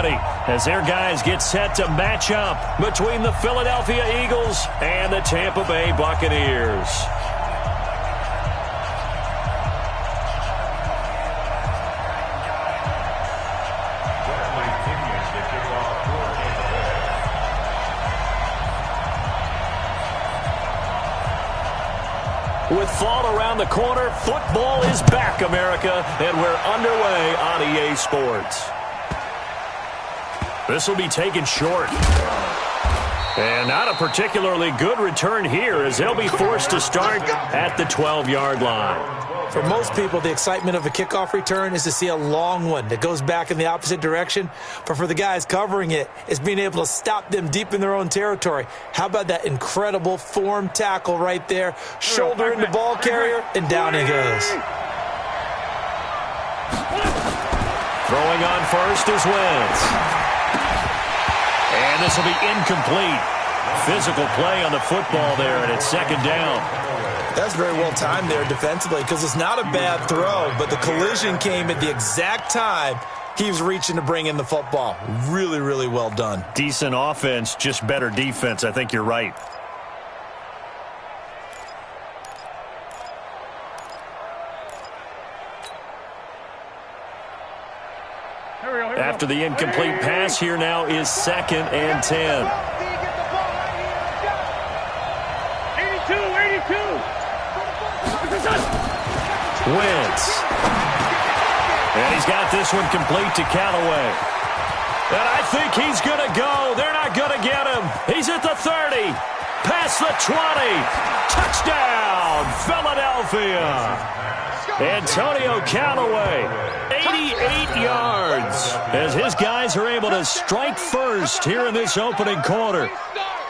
ready as their guys get set to match up between the Philadelphia Eagles and the Tampa Bay Buccaneers. With fall around the corner, football is back, America, and we're underway on EA Sports. This will be taken short. And not a particularly good return here as they'll be forced to start at the 12-yard line. For most people, the excitement of a kickoff return is to see a long one that goes back in the opposite direction. But for the guys covering it, it's being able to stop them deep in their own territory. How about that incredible form tackle right there? Shoulder in the ball carrier, and down he goes. Throwing on first is Wentz. And this will be incomplete. Physical play on the football there, and it's second down. That's very well timed there defensively because it's not a bad throw, but the collision came at the exact time he was reaching to bring in the football. Really, really well done. Decent offense, just better defense. I think you're right. After the incomplete pass, here now is 2nd and 10. 82. Wentz. And he's got this one complete to Callaway. And I think he's going to go. They're not going to get him. He's at the 30. Past the 20. Touchdown, Philadelphia. Antonio Callaway, 88 yards, as his guys are able to strike first here in this opening quarter.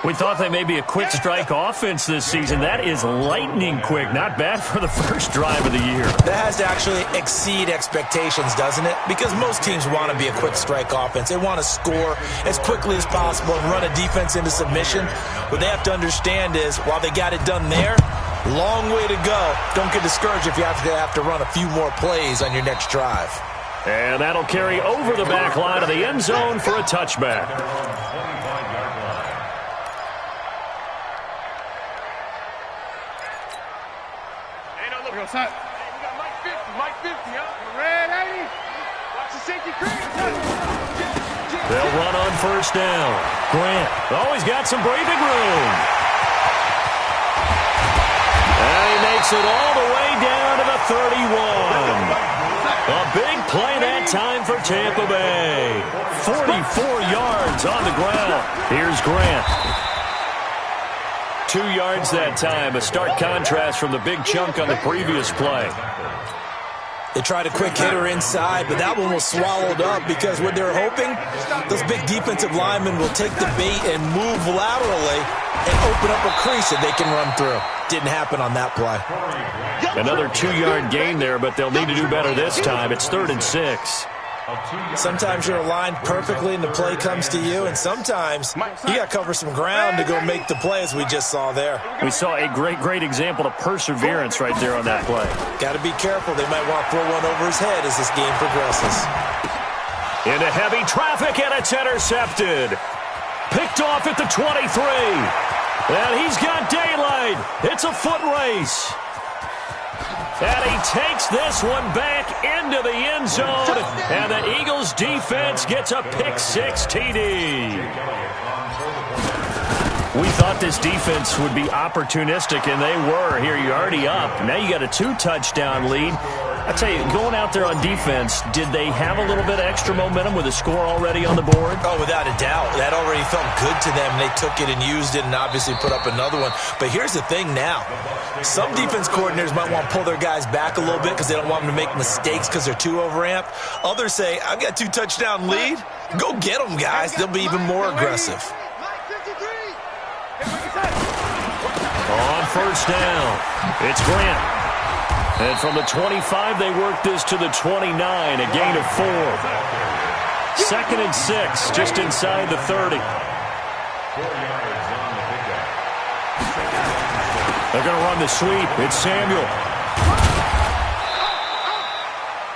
We thought they may be a quick strike offense this season. That is lightning quick. Not bad for the first drive of the year. That has to actually exceed expectations, doesn't it? Because most teams want to be a quick strike offense. They want to score as quickly as possible and run a defense into submission. What they have to understand is, while they got it done there, long way to go. Don't get discouraged if you have to run a few more plays on your next drive. And that'll carry over the back line of the end zone for a touchback. Hey, we got Mike 50, huh? Red 80. Watch the safety crease. They'll run on first down. Grant always got some breathing room. And he makes it all the way down to the 31. A big play that time for Tampa Bay. 44 yards on the ground. Here's Grant. 2 yards that time, a stark contrast from the big chunk on the previous play. They tried a quick hitter inside, but that one was swallowed up because what they're hoping, those big defensive linemen will take the bait and move laterally and open up a crease that they can run through. Didn't happen on that play. Another 2-yard gain there, but they'll need to do better this time. It's 3rd and 6. Sometimes you're aligned perfectly and the play comes to you, and sometimes you got to cover some ground to go make the play, as we just saw there. We saw a great example of perseverance right there on that play. Got to be careful. They might want to throw one over his head as this game progresses. Into heavy traffic, and it's intercepted. Picked off at the 23. And he's got daylight. It's a foot race. And he takes this one back into the end zone. And the Eagles defense gets a pick-6 TD. We thought this defense would be opportunistic, and they were. Here, you're already up. Now you got a 2-touchdown lead. I tell you, going out there on defense, did they have a little bit of extra momentum with a score already on the board? Oh, without a doubt. That already felt good to them. They took it and used it and obviously put up another one. But here's the thing now. Some defense coordinators might want to pull their guys back a little bit because they don't want them to make mistakes because they're too overamped. Others say, I've got 2-touchdown lead. Go get them, guys. They'll be even more aggressive. On first down, it's Grant. And from the 25, they work this to the 29, a gain of 4. 2nd and 6, just inside the 30. They're going to run the sweep. It's Samuel.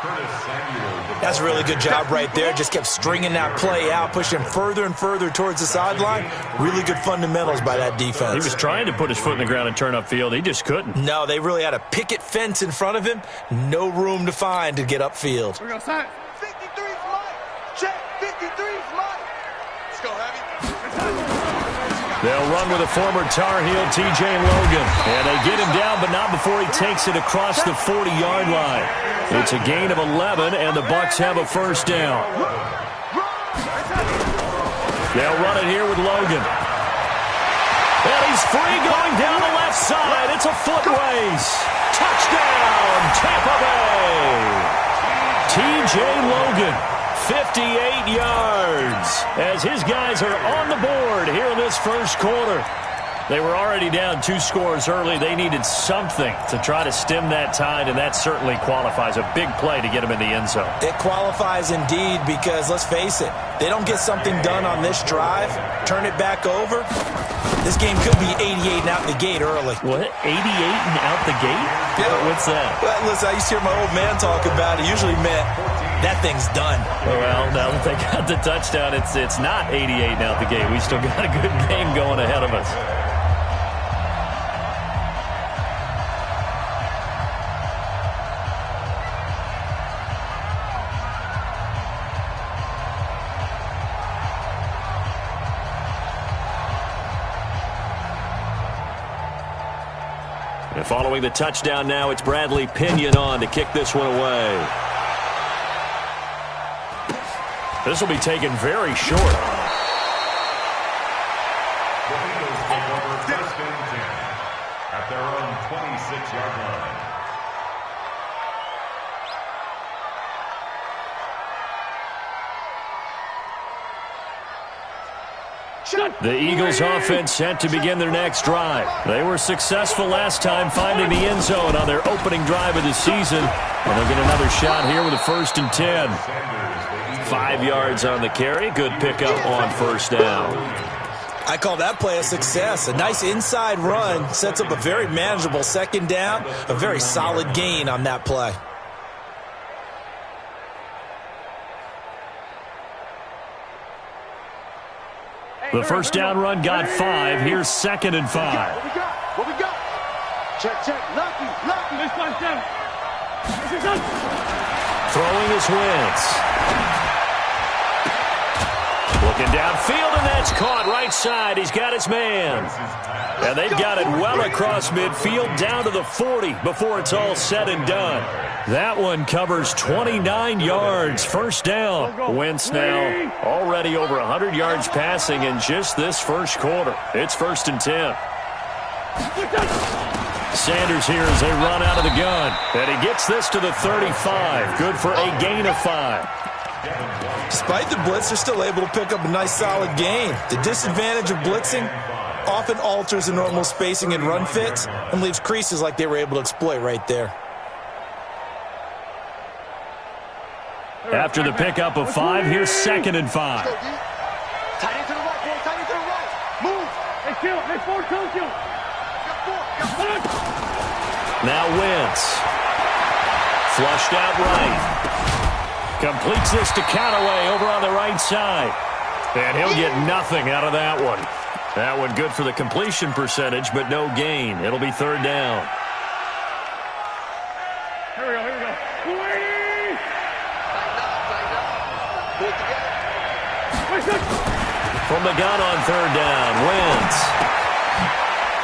That's a really good job right there. Just kept stringing that play out, pushing him further and further towards the sideline. Really good fundamentals by that defense. He was trying to put his foot in the ground and turn upfield. He just couldn't. No, they really had a picket fence in front of him. No room to find to get upfield. 53's mine. Check. 53's mine. Let's go, Heavy. They'll run with a former Tar Heel, T.J. Logan. And they get him down, but not before he takes it across the 40-yard line. It's a gain of 11, and the Bucs have a first down. They'll run it here with Logan. And he's free going down the left side. It's a foot race. Touchdown, Tampa Bay. T.J. Logan, 58 yards, as his guys are on the board here in this first quarter. They were already down 2 scores early. They needed something to try to stem that tide, and that certainly qualifies. A big play to get them in the end zone. It qualifies indeed because, let's face it, they don't get something done on this drive, turn it back over, this game could be 88 and out the gate early. What? 88 and out the gate? Yeah. What's that? Well, listen, I used to hear my old man talk about it. Usually meant that thing's done. Well, now that they got the touchdown, it's not 88 and out the gate. We still got a good game going ahead of us. And following the touchdown now, it's Bradley Pinion on to kick this one away. This will be taken very short. The Eagles take over first and 10 at their own 26-yard line. The Eagles offense set to begin their next drive. They were successful last time finding the end zone on their opening drive of the season. And they'll get another shot here with a 1st and 10. 5 yards on the carry. Good pickup on first down. I call that play a success. A nice inside run sets up a very manageable second down. A very solid gain on that play. The first down run got 5. Here's 2nd and 5. What we got? Check. Lucky. This one's down. Throwing his Wentz. Looking downfield, and that's caught right side. He's got his man. And they've got it well across midfield down to the 40 before it's all said and done. That one covers 29 yards. First down. Wentz now already over 100 yards passing in just this first quarter. It's 1st and 10. Sanders here as they run out of the gun. And he gets this to the 35. Good for a gain of 5. Despite the blitz, they're still able to pick up a nice solid gain. The disadvantage of blitzing often alters the normal spacing and run fits and leaves creases like they were able to exploit right there. After the pickup of 5, here's 2nd and 5. Tight end to the right, boy. Tight end to the right. Move. Hey, kill. Hey, 4, kill. Now Wentz. Flushed out right. Completes this to Callaway over on the right side. And he'll get nothing out of that one. That one good for the completion percentage, but no gain. It'll be 3rd down. Here we go. From the gun on 3rd down, Wentz.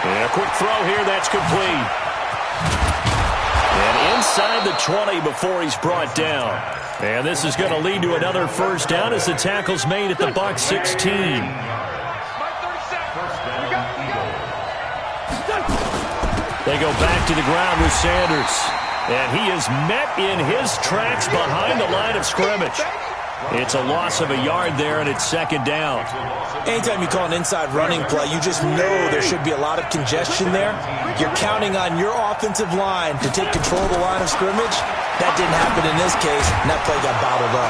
And a quick throw here, that's complete. And inside the 20 before he's brought down. And this is going to lead to another first down as the tackle's made at the Bucs 16. They go back to the ground with Sanders. And he is met in his tracks behind the line of scrimmage. It's a loss of a yard there, and it's 2nd down. Anytime you call an inside running play, you just know there should be a lot of congestion there. You're counting on your offensive line to take control of the line of scrimmage. That didn't happen in this case, and that play got bottled up.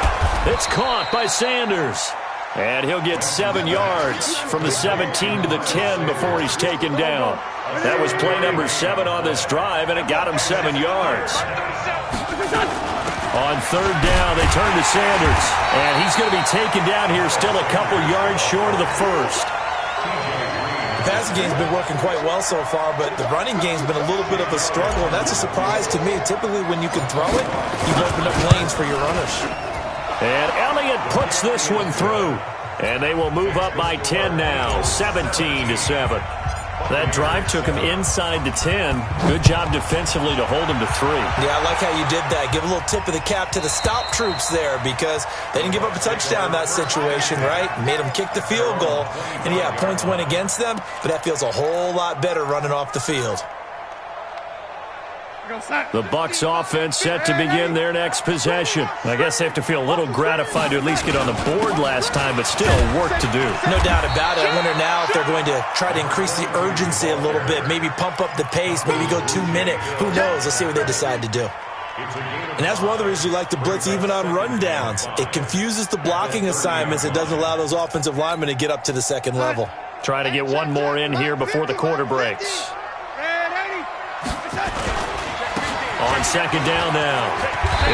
It's caught by Sanders. And he'll get 7 yards from the 17 to the 10 before he's taken down. That was play number 7 on this drive, and it got him 7 yards. On third down, they turn to Sanders. And he's going to be taken down here, still a couple yards short of the first. The passing game's been working quite well so far, but the running game's been a little bit of a struggle, and that's a surprise to me. Typically, when you can throw it, you've opened up lanes for your runners. And Elliott puts this one through. And they will move up by 10 now, 17-7. That drive took him inside the 10. Good job defensively to hold him to 3. Yeah, I like how you did that. Give a little tip of the cap to the stop troops there because they didn't give up a touchdown in that situation, right? Made them kick the field goal. And, yeah, points went against them, but that feels a whole lot better running off the field. The Bucs offense set to begin their next possession. I guess they have to feel a little gratified to at least get on the board last time, but still work to do. No doubt about it. I wonder now if they're going to try to increase the urgency a little bit, maybe pump up the pace, maybe go 2-minute. Who knows? Let's see what they decide to do. And that's one of the reasons you like to blitz even on rundowns. It confuses the blocking assignments. It doesn't allow those offensive linemen to get up to the second level. Try to get one more in here before the quarter breaks. On second down now,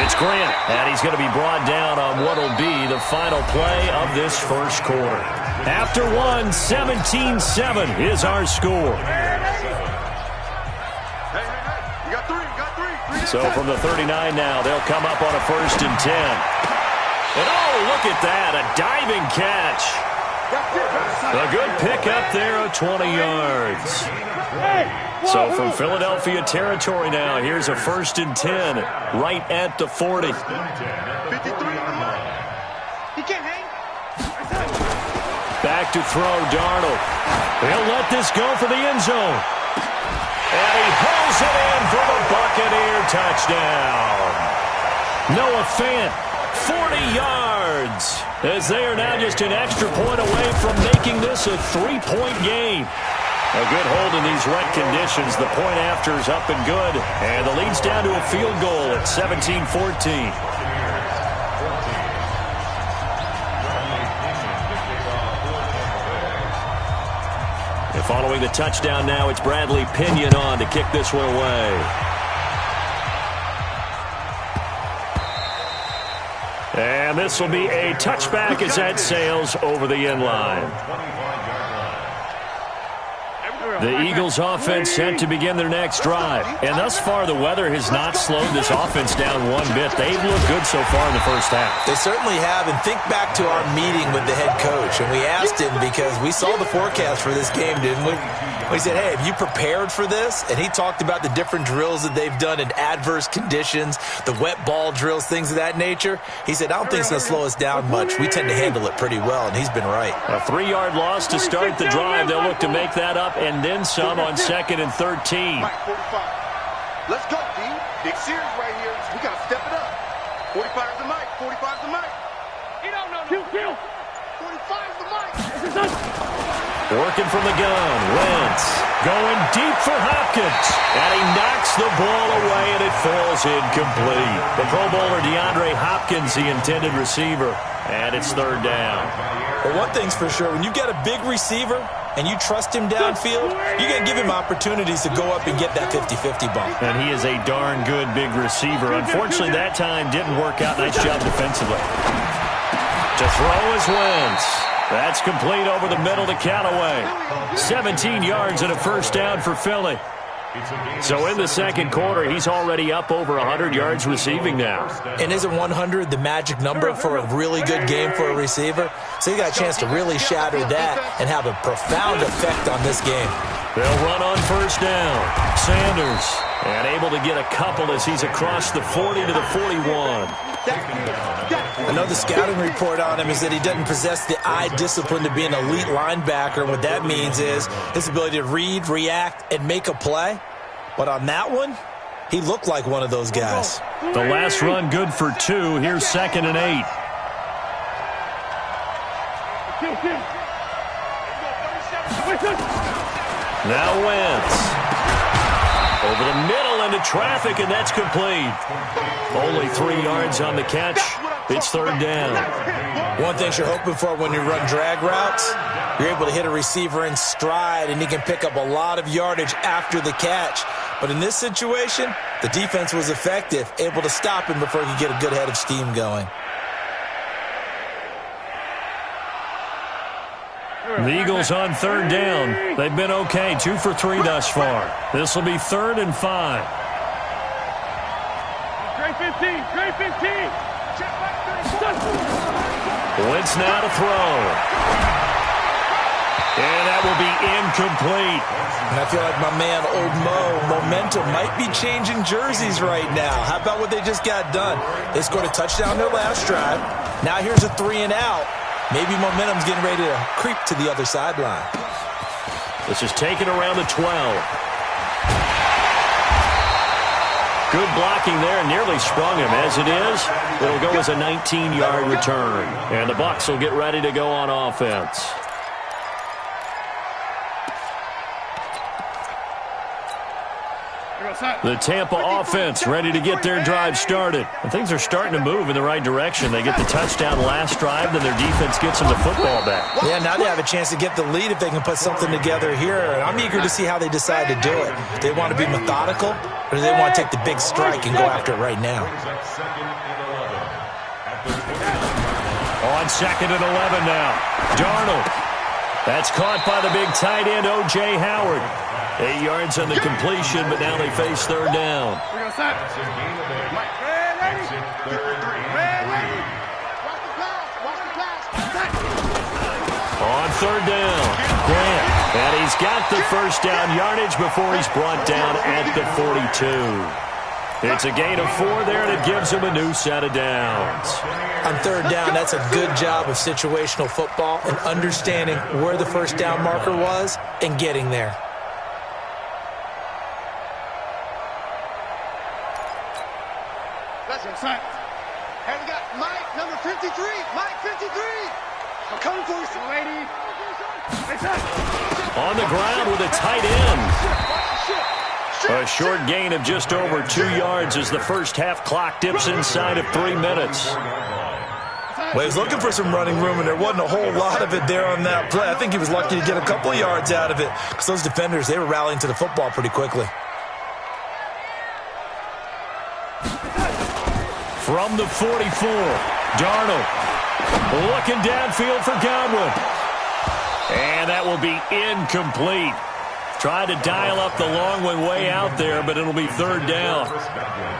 it's Grant, and he's going to be brought down on what will be the final play of this first quarter. After one, 17-7 is our score. So from the 39 now, they'll come up on a 1st and 10. And oh, look at that, a diving catch. A good pickup there of 20 yards. So from Philadelphia territory now, here's a 1st and 10 right at the 40. He can't hang. Back to throw, Darnold. He'll let this go for the end zone. And he pulls it in for the Buccaneer touchdown. Noah Fant, 40 yards, as they are now just an extra point away from making this a 3-point game. A good hold in these wet conditions. The point after is up and good. And the lead's down to a field goal at 17-14. And following the touchdown now, it's Bradley Pinion on to kick this one away. And this will be a touchback as that sails over the end line. The Eagles offense set to begin their next drive. And thus far, the weather has not slowed this offense down one bit. They've looked good so far in the first half. They certainly have. And think back to our meeting with the head coach. And we asked him because we saw the forecast for this game, didn't we? We said, hey, have you prepared for this? And he talked about the different drills that they've done in adverse conditions, the wet ball drills, things of that nature. He said, I don't think it's going to slow us down much. We tend to handle it pretty well, and he's been right. A 3-yard loss to start the drive. They'll look to make that up and then some on 2nd and 13. Mike, 45. Let's go, D. Big series right here. We got to step it up. 45's the mic. 45's the mic. No. Kill. 45's the mic. Working from the gun. Wentz going deep for Hopkins. And he knocks the ball away, and it falls incomplete. The Pro Bowler DeAndre Hopkins, the intended receiver. And it's 3rd down. Well, one thing's for sure. When you got a big receiver and you trust him downfield, you're going to give him opportunities to go up and get that 50-50 bump. And he is a darn good big receiver. Unfortunately, that time didn't work out. Nice job defensively. To throw is Wentz. That's complete over the middle to Callaway. 17 yards and a 1st down for Philly. So in the second quarter, he's already up over 100 yards receiving now. And isn't 100 the magic number for a really good game for a receiver? So he got a chance to really shatter that and have a profound effect on this game. They'll run on 1st down. Sanders, and able to get a couple as he's across the 40 to the 41. I know the scouting report on him is that he doesn't possess the eye discipline to be an elite linebacker. And what that means is his ability to read, react, and make a play. But on that one, he looked like one of those guys. The last run good for 2. Here's 2nd and 8. Now Wentz. Over the middle into traffic, and that's complete. Only 3 yards on the catch. It's 3rd down. One thing you're hoping for when you run drag routes, you're able to hit a receiver in stride, and he can pick up a lot of yardage after the catch. But in this situation, the defense was effective, able to stop him before he could get a good head of steam going. The Eagles on third down. They've been okay, 2 for 3 thus far. This will be 3rd and 5. Trey 15, Trey 15. Wentz now to throw. And that will be incomplete. And I feel like my man, Old Mo, momentum might be changing jerseys right now. How about what they just got done? They scored a touchdown their last drive. Now here's a 3 and out. Maybe momentum's getting ready to creep to the other sideline. This is taken around the 12. Good blocking there, nearly sprung him. As it is, it'll go as a 19-yard return. And the Bucs will get ready to go on offense. The Tampa offense ready to get their drive started. And things are starting to move in the right direction. They get the touchdown last drive, then their defense gets them the football back. Yeah, now they have a chance to get the lead if they can put something together here. And I'm eager to see how they decide to do it. Do they want to be methodical, or do they want to take the big strike and go after it right now? On 2nd and 11 now. Darnold. That's caught by the big tight end, O.J. Howard. 8 yards on the completion, but now they face third down. On third down, Grant. And he's got the first down yardage before he's brought down at the 42. It's a gain of 4 there, and it gives him a new set of downs. On third down, that's a good job of situational football and understanding where the first down marker was and getting there. Hey, we got Mike, number 53. Mike, 53. I'm coming for you, lady. On the ground with a tight end. A short gain of just over 2 yards as the first half clock dips inside of 3 minutes. Well, he was looking for some running room, and there wasn't a whole lot of it there on that play. I think he was lucky to get a couple of yards out of it because those defenders, they were rallying to the football pretty quickly. From the 44, Darnold looking downfield for Godwin. And that will be incomplete. Tried to dial up the long one way out there, but it'll be third down.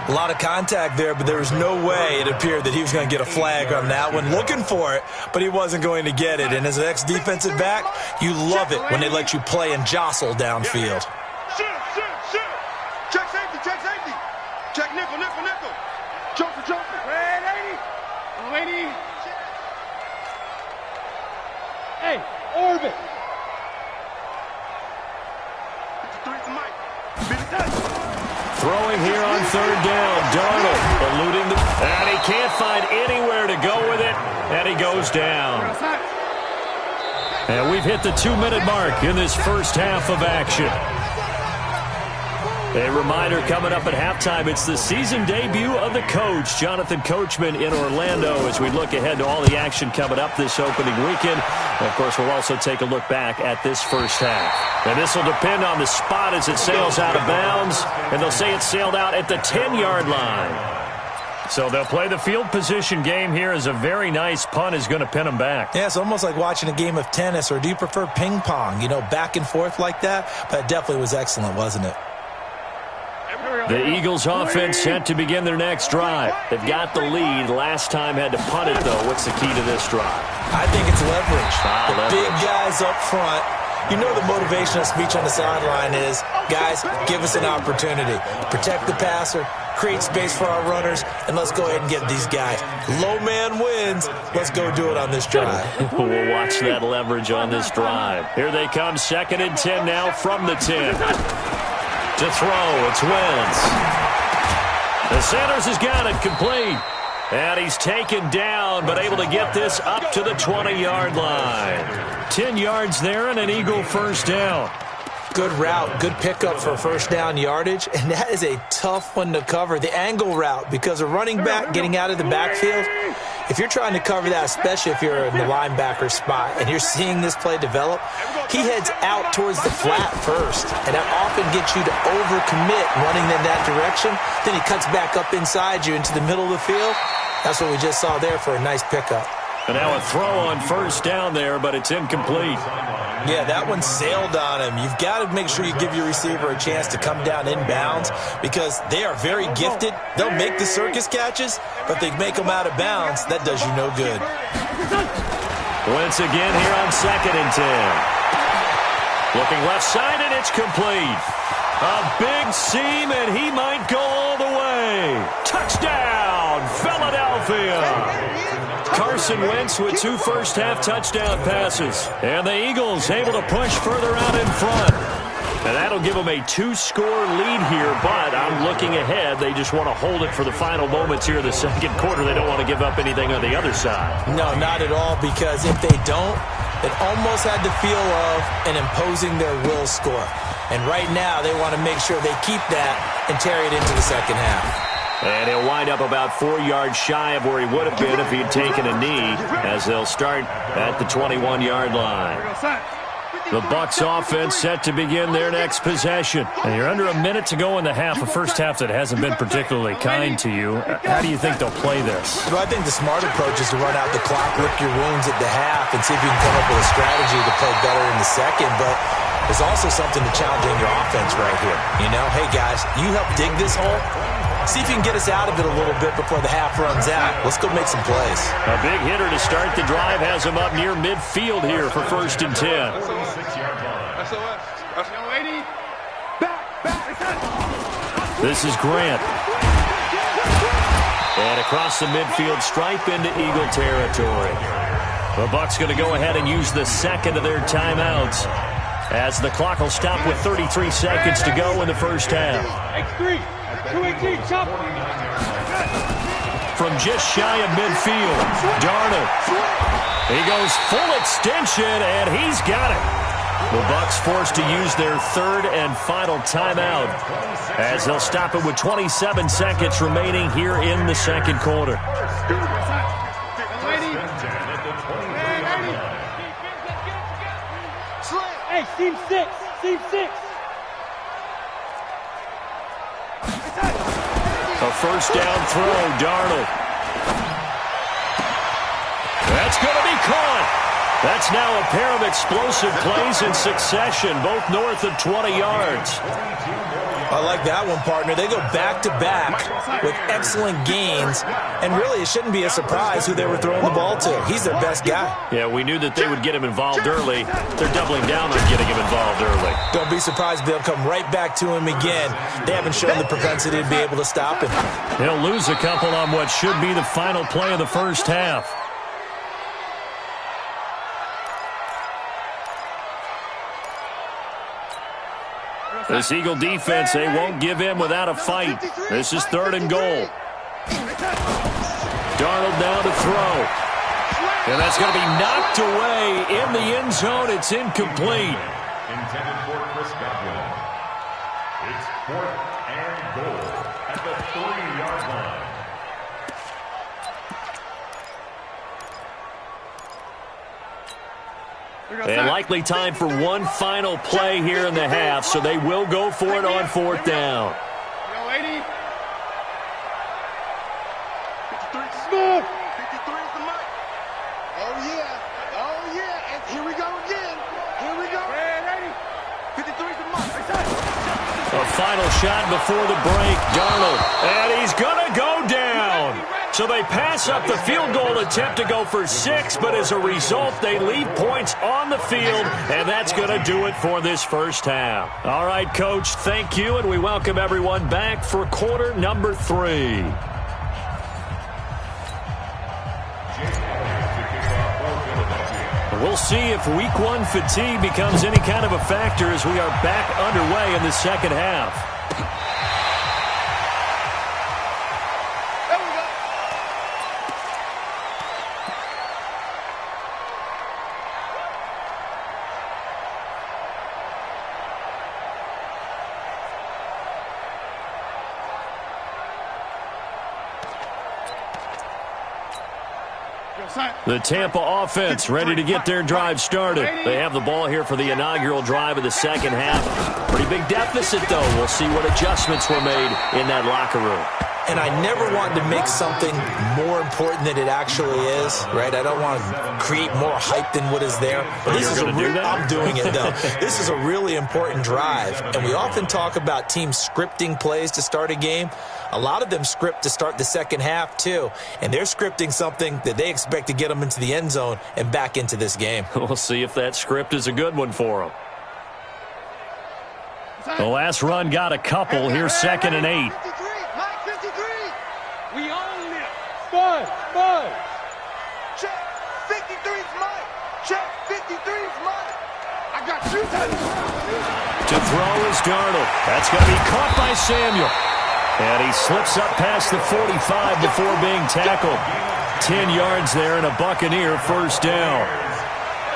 A lot of contact there, but there was no way it appeared that he was going to get a flag on that one. Looking for it, but he wasn't going to get it. And as an ex-defensive back, you love it when they let you play and jostle downfield. Shoot. Check safety. Check nickel. Joker. Red 80. Hey, orbit. Throwing here on third down, Darnold eluding the... And he can't find anywhere to go with it, and he goes down. And we've hit the 2-minute mark in this first half of action. A reminder coming up at halftime, it's the season debut of the coach, Jonathan Coachman in Orlando, as we look ahead to all the action coming up this opening weekend. And of course, we'll also take a look back at this first half. And this will depend on the spot as it sails out of bounds, and they'll say it sailed out at the 10-yard line. So they'll play the field position game here as a very nice punt is going to pin them back. Yeah, it's almost like watching a game of tennis, or do you prefer ping pong, back and forth like that? But it definitely was excellent, wasn't it? The Eagles offense set to begin their next drive. They've got the lead. Last time had to punt it, though. What's the key to this drive? I think it's leverage. Leverage. Big guys up front. You know the motivational speech on the sideline is, guys, give us an opportunity. Protect the passer, create space for our runners, and let's go ahead and get these guys. Low man wins. Let's go do it on this drive. We'll watch that leverage on this drive. Here they come, 2nd and 10 now from the 10. To throw, it's Wentz. The Sanders has got it complete. And he's taken down, but able to get this up to the 20-yard line. 10 yards there and an Eagle first down. Good route, good pickup for first down yardage, and that is a tough one to cover, the angle route, because a running back getting out of the backfield, if you're trying to cover that, especially if you're in the linebacker spot and you're seeing this play develop, he heads out towards the flat first, and that often gets you to overcommit running in that direction. Then he cuts back up inside you into the middle of the field. That's what we just saw there for a nice pickup. And now a throw on first down there, but it's incomplete. Yeah, that one sailed on him. You've got to make sure you give your receiver a chance to come down inbounds because they are very gifted. They'll make the circus catches, but if they make them out of bounds, that does you no good. Once again here on 2nd and 10. Looking left side, and it's complete. A big seam, and he might go all the way. Touchdown, Philadelphia! Carson Wentz with 2 first-half touchdown passes. And the Eagles able to push further out in front. And that'll give them a 2-score lead here, but I'm looking ahead. They just want to hold it for the final moments here in the second quarter. They don't want to give up anything on the other side. No, not at all, because if they don't, it almost had the feel of an imposing their will score. And right now, they want to make sure they keep that and carry it into the second half. And he'll wind up about 4 yards shy of where he would have been if he had taken a knee, as they'll start at the 21-yard line. The Bucs offense set to begin their next possession. And you're under a minute to go in the half, a first half that hasn't been particularly kind to you. How do you think they'll play this? Well, I think the smart approach is to run out the clock, lick your wounds at the half, and see if you can come up with a strategy to play better in the second. But there's also something to challenging your offense right here. You know, hey, guys, you help dig this hole. See if you can get us out of it a little bit before the half runs out. Let's go make some plays. A big hitter to start the drive has him up near midfield here for 1st and 10. This is Grant. And across the midfield stripe into Eagle territory. The Bucs going to go ahead and use the second of their timeouts, as the clock will stop with 33 seconds to go in the first half. X3. 218, chop. From just shy of midfield, Darnold. He goes full extension, and he's got it. The Bucs forced to use their 3rd and final timeout, as they'll stop it with 27 seconds remaining here in the second quarter. Hey, seam 6. Seam 6. A first down throw, Darnold. That's going to be caught. That's now a pair of explosive plays in succession, both north of 20 yards. I like that one, partner. They go back-to-back with excellent gains, and really it shouldn't be a surprise who they were throwing the ball to. He's their best guy. Yeah, we knew that they would get him involved early. They're doubling down on getting him involved early. Don't be surprised they'll come right back to him again. They haven't shown the propensity to be able to stop him. They'll lose a couple on what should be the final play of the first half. This Eagle defense, they won't give in without a fight. This is 3rd and goal. Darnold down to throw. And that's going to be knocked away in the end zone. It's incomplete. Intended for Chris Godwin. It's 4th and goal at the 3-yard line. And likely time for one final play here in the half, so they will go for it on 4th down. Yo, 80. 53 smooth. 53 is the mic. Oh, yeah. Oh, yeah. And here we go again. Here we go. 53 is the mic. A final shot before the break. Darnold. And he's going to go down. So they pass up the field goal attempt to go for 6, but as a result, they leave points on the field, and that's going to do it for this first half. All right, Coach, thank you, and we welcome everyone back for quarter number 3. We'll see if week 1 fatigue becomes any kind of a factor as we are back underway in the second half. The Tampa offense ready to get their drive started. They have the ball here for the inaugural drive of the second half. Pretty big deficit, though. We'll see what adjustments were made in that locker room. And I never wanted to make something more important than it actually is, right? I don't want to create more hype than what is there. But this is I'm doing it, though. This is a really important drive. And we often talk about teams scripting plays to start a game. A lot of them script to start the second half, too. And they're scripting something that they expect to get them into the end zone and back into this game. We'll see if that script is a good one for them. The last run got a couple. Here's 2nd and 8. We own it. Bud. Check. 53's Mike. Check. 53's Mike. I got you. To throw is Darnold. That's going to be caught by Samuel. And he slips up past the 45 before being tackled. 10 yards there and a Buccaneer first down.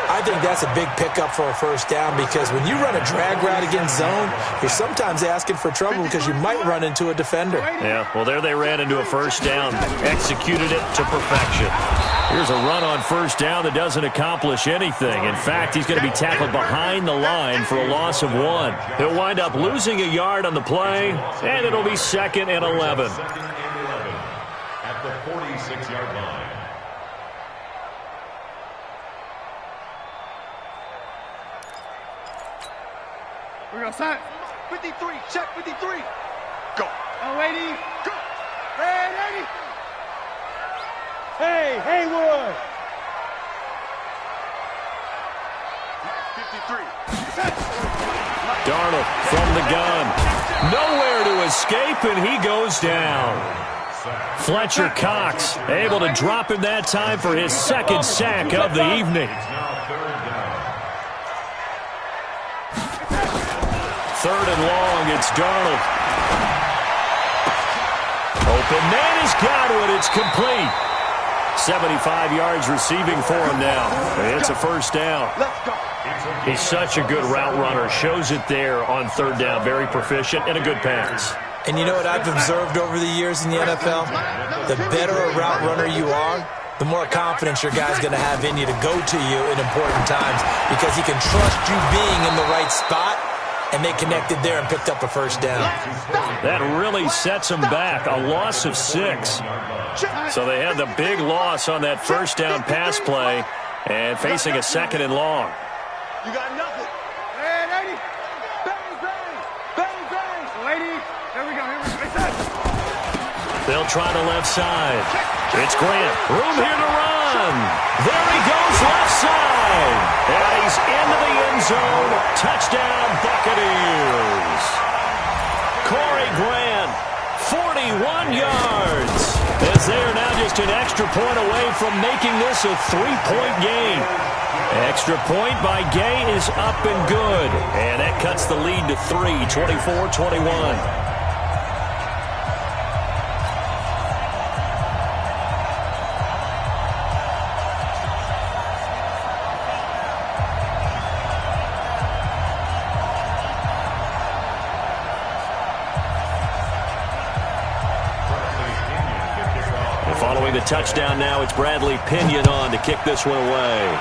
I think that's a big pickup for a first down because when you run a drag route against zone, you're sometimes asking for trouble because you might run into a defender. Yeah, well, there they ran into a first down, executed it to perfection. Here's a run on first down that doesn't accomplish anything. In fact, he's going to be tackled behind the line for a loss of 1. He'll wind up losing a yard on the play, and it'll be 2nd and 11. At the 46-yard line. We're going to sign. 53. Check. 53. Go. Oh, 80. Go. Red 80. Hey, Haywood. 53. Darnold from the gun. Nowhere to escape, and he goes down. Fletcher Cox able to drop him that time for his 2nd sack of the evening. Third and long, it's Darnold. Open man is Godwin. It's complete. 75 yards receiving for him now. It's a first down. He's such a good route runner. Shows it there on third down. Very proficient and a good pass. And you know what I've observed over the years in the NFL? The better a route runner you are, the more confidence your guy's going to have in you to go to you in important times because he can trust you being in the right spot. And they connected there and picked up a first down. That really sets them back. A loss of 6. So they had the big loss on that first down pass play and facing a 2nd and long. You got nothing. Red 80. Bang, bang. Bang, bang. 80. Here we go. They'll try the left side. It's Grant. Room here to run. There he goes left side. And he's into the end zone. Touchdown, Buccaneers. Corey Grant, 41 yards. As they are now just an extra point away from making this a 3-point game. Extra point by Gay is up and good. And that cuts the lead to 3, 24-21. Following the touchdown now, it's Bradley Pinion on to kick this one away.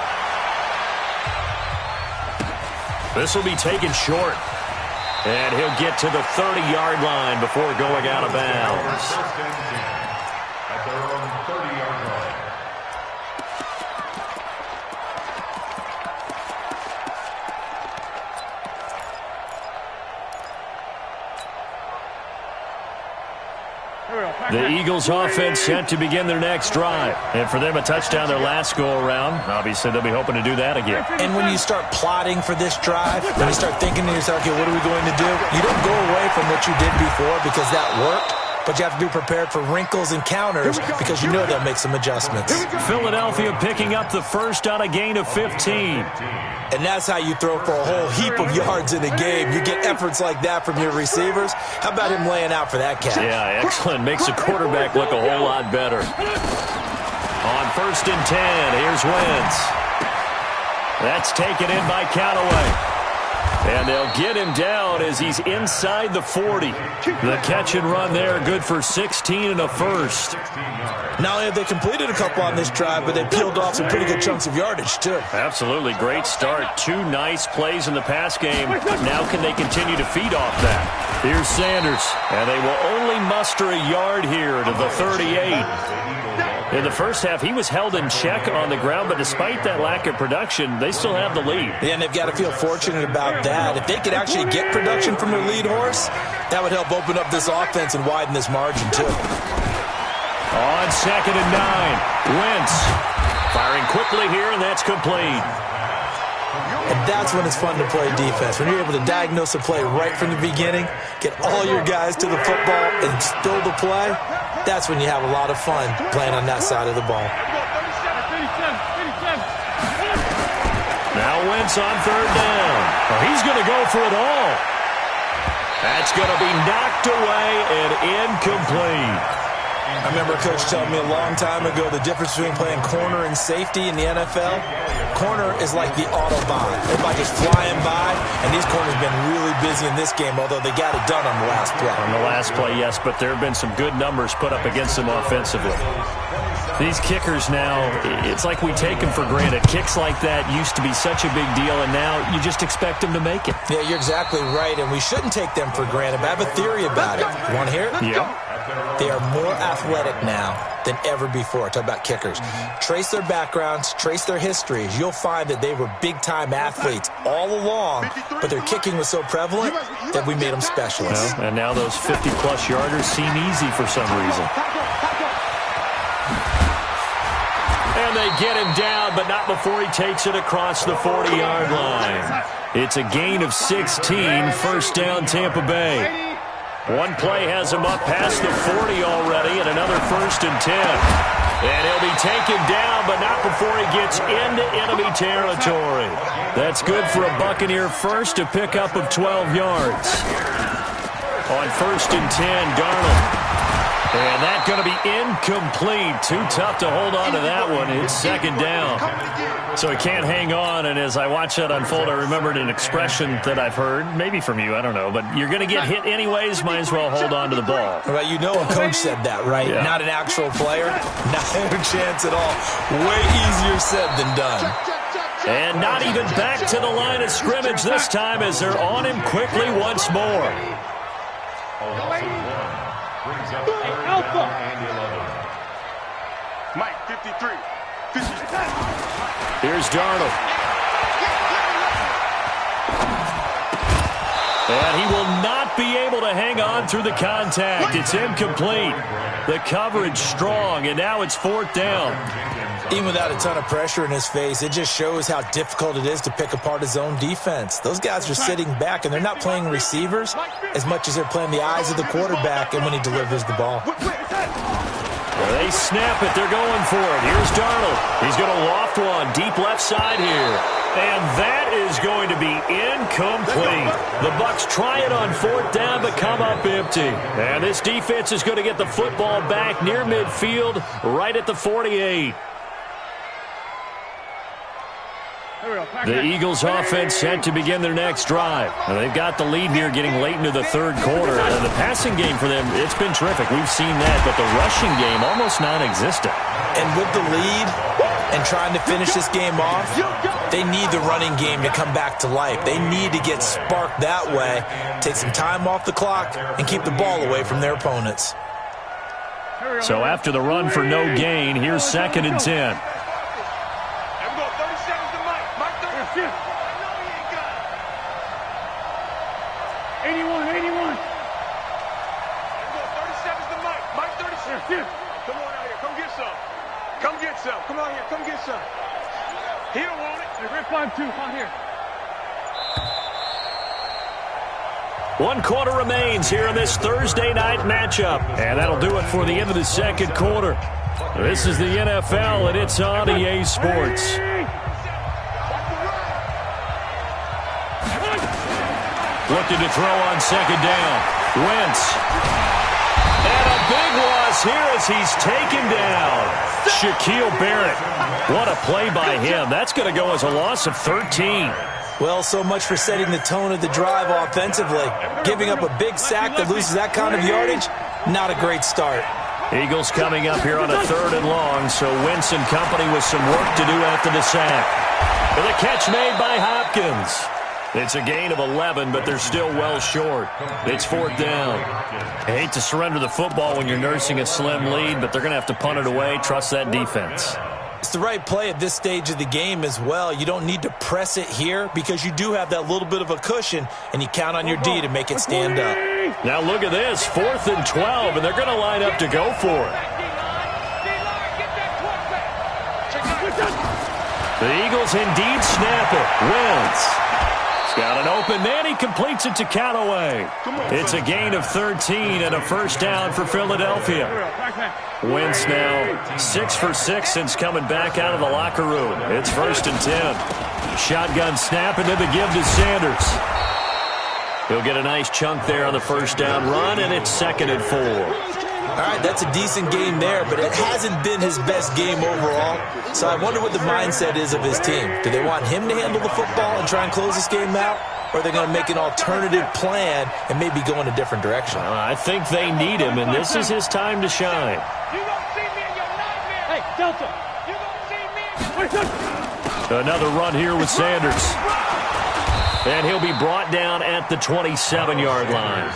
This will be taken short. And he'll get to the 30-yard line before going out of bounds. At their own 30-yard line. The Eagles offense set to begin their next drive. And for them, a touchdown their last go-around. Obviously, they'll be hoping to do that again. And when you start plotting for this drive, when you start thinking to yourself, okay, what are we going to do? You don't go away from what you did before because that worked. But you have to be prepared for wrinkles and counters because you know they'll make some adjustments. Philadelphia picking up the first on a gain of 15. And that's how you throw for a whole heap of yards in a game. You get efforts like that from your receivers. How about him laying out for that catch? Yeah, excellent. Makes the quarterback look a whole lot better. On 1st and 10, here's Wentz. That's taken in by Callaway. And they'll get him down as he's inside the 40. The catch and run there, good for 16 and a first. Not only have they completed a couple on this drive, but they peeled off some pretty good chunks of yardage, too. Absolutely. Great start. 2 nice plays in the pass game. Now can they continue to feed off that? Here's Sanders. And they will only muster a yard here to the 38. In the first half, he was held in check on the ground, but despite that lack of production, they still have the lead. Yeah, and they've got to feel fortunate about that. If they could actually get production from their lead horse, that would help open up this offense and widen this margin, too. On 2nd and 9, Wentz firing quickly here, and that's complete. And that's when it's fun to play defense. When you're able to diagnose a play right from the beginning, get all your guys to the football, and still the play, that's when you have a lot of fun playing on that side of the ball. Now Wentz on 3rd down. Oh, he's going to go for it all. That's going to be knocked away and incomplete. I remember a coach telling me a long time ago the difference between playing corner and safety in the NFL. Corner is like the Autobahn. Everybody just flying by, and these corners have been really busy in this game, although they got it done on the last play. On the last play, yes, but there have been some good numbers put up against them offensively. These kickers now, it's like we take them for granted. Kicks like that used to be such a big deal, and now you just expect them to make it. Yeah, you're exactly right, and we shouldn't take them for granted, but I have a theory about it. You want to hear it? Yeah. They are more athletic now than ever before. Talk about kickers. Trace their backgrounds, trace their histories. You'll find that they were big-time athletes all along, but their kicking was so prevalent that we made them specialists. Well, and now those 50-plus yarders seem easy for some reason. And they get him down, but not before he takes it across the 40-yard line. It's a gain of 16, first down Tampa Bay. One play has him up past the 40 already, and another 1st and 10. And he'll be taken down, but not before he gets into enemy territory. That's good for a Buccaneer first, a pickup of 12 yards. On 1st and 10, Darnold. And that's going to be incomplete. Too tough to hold on to that one. It's 2nd down. So he can't hang on, and as I watch that unfold, I remembered an expression that I've heard, maybe from you, I don't know, but you're going to get hit anyways, might as well hold on to the ball. Well, you know a coach said that, right? Yeah. Not an actual player. Not a chance at all. Way easier said than done. And not even back to the line of scrimmage this time as they're on him quickly once more. Alpha. Mike, 53. 53. Here's Darnold. And he will not be able to hang on through the contact. It's incomplete. The coverage strong, and now it's 4th down. Even without a ton of pressure in his face, it just shows how difficult it is to pick apart his own defense. Those guys are sitting back, and they're not playing receivers as much as they're playing the eyes of the quarterback and when he delivers the ball. Well, they snap it. They're going for it. Here's Darnold. He's going to loft one deep left side here. And that is going to be incomplete. The Bucs try it on 4th down, but come up empty. And this defense is going to get the football back near midfield, right at the 48. The Eagles offense set to begin their next drive. Now, they've got the lead here getting late into the 3rd quarter. And the passing game for them, it's been terrific. We've seen that, but the rushing game almost non-existent. And with the lead and trying to finish this game off, they need the running game to come back to life. They need to get sparked that way, take some time off the clock, and keep the ball away from their opponents. So after the run for no gain, here's 2nd and 10. 81, 81. 37's the Mike. Mike 37. Come on out here. Come get some. Come get some. Come on here. Come get some. He don't want it. Hey, Red 5-2, on here. 1 quarter remains here in this Thursday night matchup. And that'll do it for the end of the 2nd quarter. This is the NFL, and it's on EA Sports. Looking to throw on 2nd down. Wentz. And a big loss here as he's taken down. Shaquille Barrett. What a play by him. That's going to go as a loss of 13. Well, so much for setting the tone of the drive offensively. Giving up a big sack that loses that kind of yardage, not a great start. Eagles coming up here on a 3rd and long, so Wentz and company with some work to do after the sack. And the catch made by Hopkins. It's a gain of 11, but they're still well short. It's 4th down. I hate to surrender the football when you're nursing a slim lead, but they're going to have to punt it away. Trust that defense. It's the right play at this stage of the game as well. You don't need to press it here because you do have that little bit of a cushion, and you count on your D to make it stand up. Now look at this, 4th and 12, and they're going to line up to go for it. The Eagles indeed snap it. Wentz. He's got an open man. He completes it to Callaway. It's a gain of 13 and a 1st down for Philadelphia. Wentz now 6 for 6 since coming back out of the locker room. It's 1st and 10. Shotgun snap into the give to Sanders. He'll get a nice chunk there on the 1st down run, and it's 2nd and 4. All right, that's a decent game there, but it hasn't been his best game overall. So I wonder what the mindset is of his team. Do they want him to handle the football and try and close this game out? Or are they going to make an alternative plan and maybe go in a different direction? I think they need him, and this is his time to shine. Hey, Delta. Another run here with Sanders. And he'll be brought down at the 27-yard line.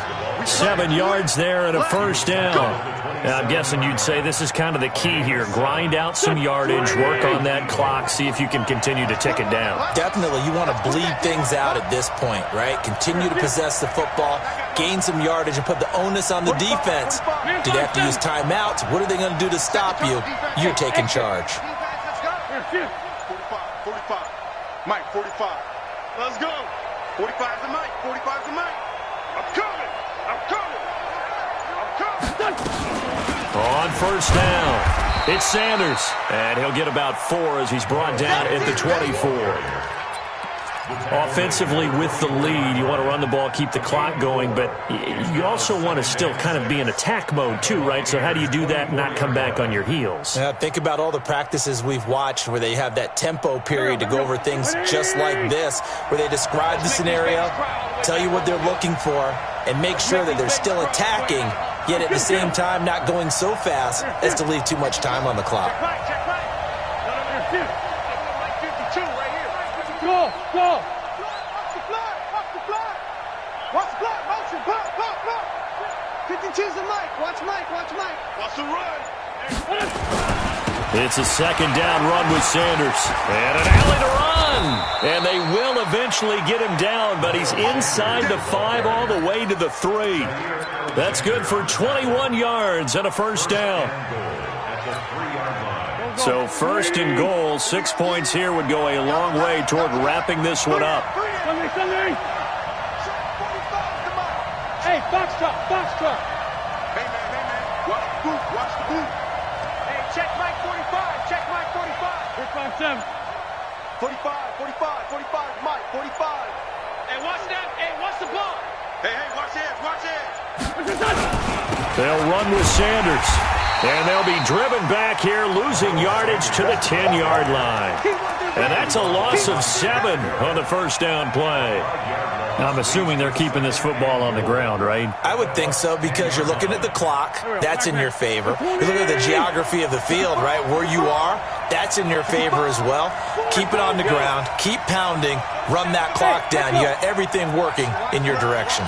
7 yards there and a 1st down. Now, I'm guessing you'd say this is kind of the key here. Grind out some yardage, work on that clock, see if you can continue to tick it down. Definitely, you want to bleed things out at this point, right? Continue to possess the football, gain some yardage, and put the onus on the defense. Do they have to use timeouts? What are they going to do to stop you? You're taking charge. 45, 45. Mike, 45. Let's go. 45 to Mike, 45 to Mike. I'm coming. I'm coming. I'm coming. On 1st down, it's Sanders. And he'll get about 4 as he's brought down at the 24. Offensively with the lead, you want to run the ball, keep the clock going, but you also want to still kind of be in attack mode too, right? So how do you do that and not come back on your heels? Yeah, think about all the practices we've watched where they have that tempo period to go over things just like this, where they describe the scenario, tell you what they're looking for, and make sure that they're still attacking, yet at the same time not going so fast as to leave too much time on the clock. Go, go. Watch the fly. Watch the fly. Watch the fly. Motion. Pop, pop, pop. 52's the Mike. Watch Mike. Watch Mike. Watch the run. It's a 2nd down run with Sanders. And an alley to run. And they will eventually get him down, but he's inside the 5 all the way to the 3. That's good for 21 yards and a 1st down. So 1st and goal, 6 points here would go a long way toward wrapping this one up. Sunday. Hey, box truck, box truck. Hey, man. Watch the boot. Watch the boot. Hey, check Mike 45. Check Mike 45. 457. 45, 45, Mike, 45. Hey, watch that. Hey, watch the ball. Hey, watch this, watch this. They'll run with Sanders. And they'll be driven back here, losing yardage to the 10-yard line. And that's a loss of 7 on the 1st down play. I'm assuming they're keeping this football on the ground, right? I would think so because you're looking at the clock. That's in your favor. You're looking at the geography of the field, right? Where you are, that's in your favor as well. Keep it on the ground. Keep pounding. Run that clock down. You got everything working in your direction.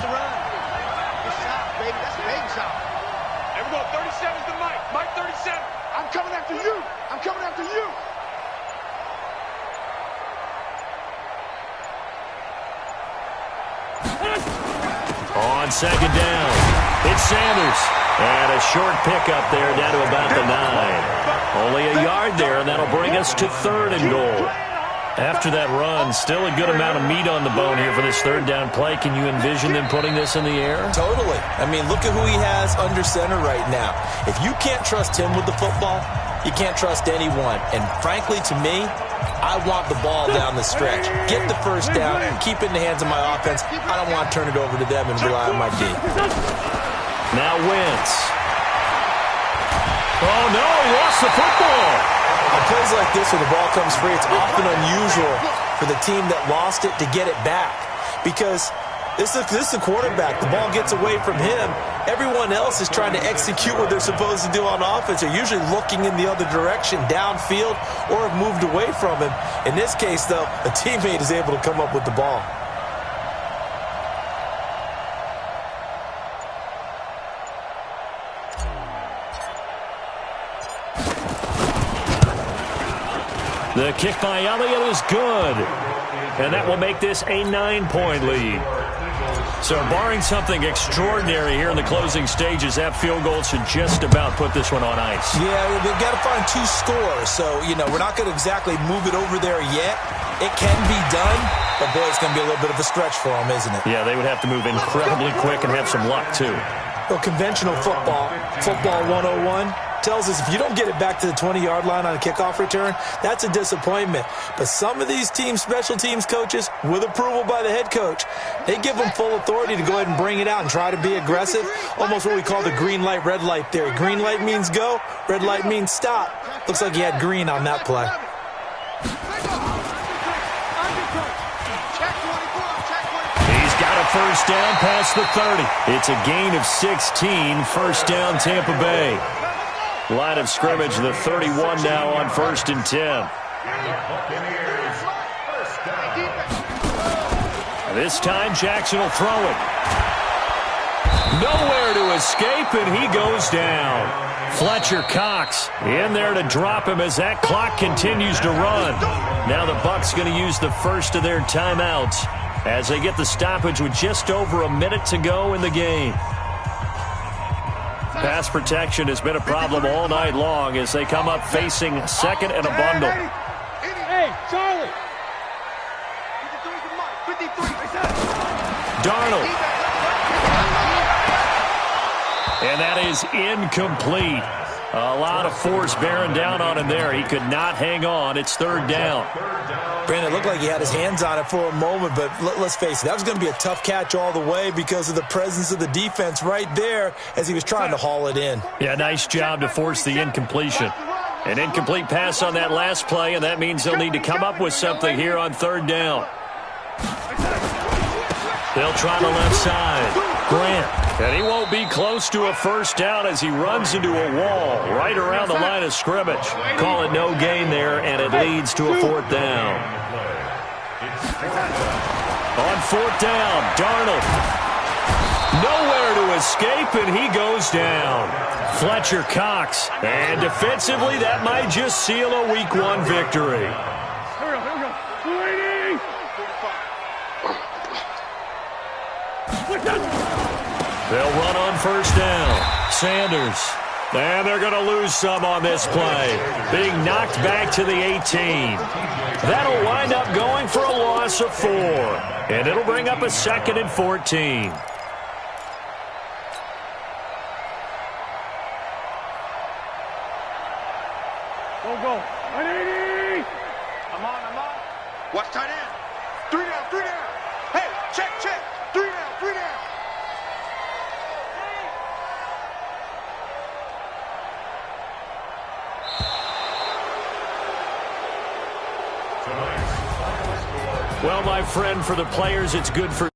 On 2nd down, it's Sanders. And a short pickup there down to about the 9. Only a yard there, and that'll bring us to 3rd and goal. After that run, still a good amount of meat on the bone here for this 3rd down play. Can you envision them putting this in the air? Totally. I mean, look at who he has under center right now. If you can't trust him with the football, you can't trust anyone. And frankly, to me, I want the ball down the stretch. Get the 1st down, keep it in the hands of my offense. I don't want to turn it over to them and rely on my D. Now Wentz. Oh, no, he lost the football. On plays like this, when the ball comes free, it's often unusual for the team that lost it to get it back. Because this is the quarterback. The ball gets away from him. Everyone else is trying to execute what they're supposed to do on offense. They're usually looking in the other direction, downfield, or have moved away from him. In this case, though, a teammate is able to come up with the ball. The kick by Elliott is good. And that will make this a 9-point lead. So barring something extraordinary here in the closing stages, that field goal should just about put this one on ice. Yeah, they've got to find 2 scores. So, we're not going to exactly move it over there yet. It can be done, but boy, it's going to be a little bit of a stretch for them, isn't it? Yeah, they would have to move incredibly quick and have some luck, too. Well, conventional football 101, tells us if you don't get it back to the 20-yard line on a kickoff return, that's a disappointment. But some of these special teams coaches, with approval by the head coach, they give them full authority to go ahead and bring it out and try to be aggressive, almost what we call the green light, red light theory. Green light means go, red light means stop. Looks like he had green on that play. He's got a first down past the 30. It's a gain of 16, first down Tampa Bay. Line of scrimmage, the 31 now on 1st and 10. This time Jackson will throw it. Nowhere to escape, and he goes down. Fletcher Cox in there to drop him as that clock continues to run. Now the Bucs going to use the first of their timeouts as they get the stoppage with just over a minute to go in the game. Pass protection has been a problem all night long as they come up facing second and a bundle. Hey, Charlie. Darnold. And that is incomplete. A lot of force bearing down on him there. He could not hang on. It's 3rd down. Brandon, it looked like he had his hands on it for a moment, but let's face it, that was going to be a tough catch all the way because of the presence of the defense right there as he was trying to haul it in. Yeah, nice job to force the incompletion. An incomplete pass on that last play, and that means they'll need to come up with something here on 3rd down. They'll try the left side. Grant. And he won't be close to a first down as he runs into a wall right around the line of scrimmage. Call it no gain there, and it leads to a 4th down. On 4th down, Darnold. Nowhere to escape, and he goes down. Fletcher Cox. And defensively, that might just seal a Week 1 victory. Here we go. 280. They'll run on 1st down. Sanders. And they're going to lose some on this play. Being knocked back to the 18. That'll wind up going for a loss of 4. And it'll bring up a 2nd and 14. Go. 180. I'm on. Watch tight end. 3 down. Hey, check. 3 down. Well, my friend, for the players, it's good for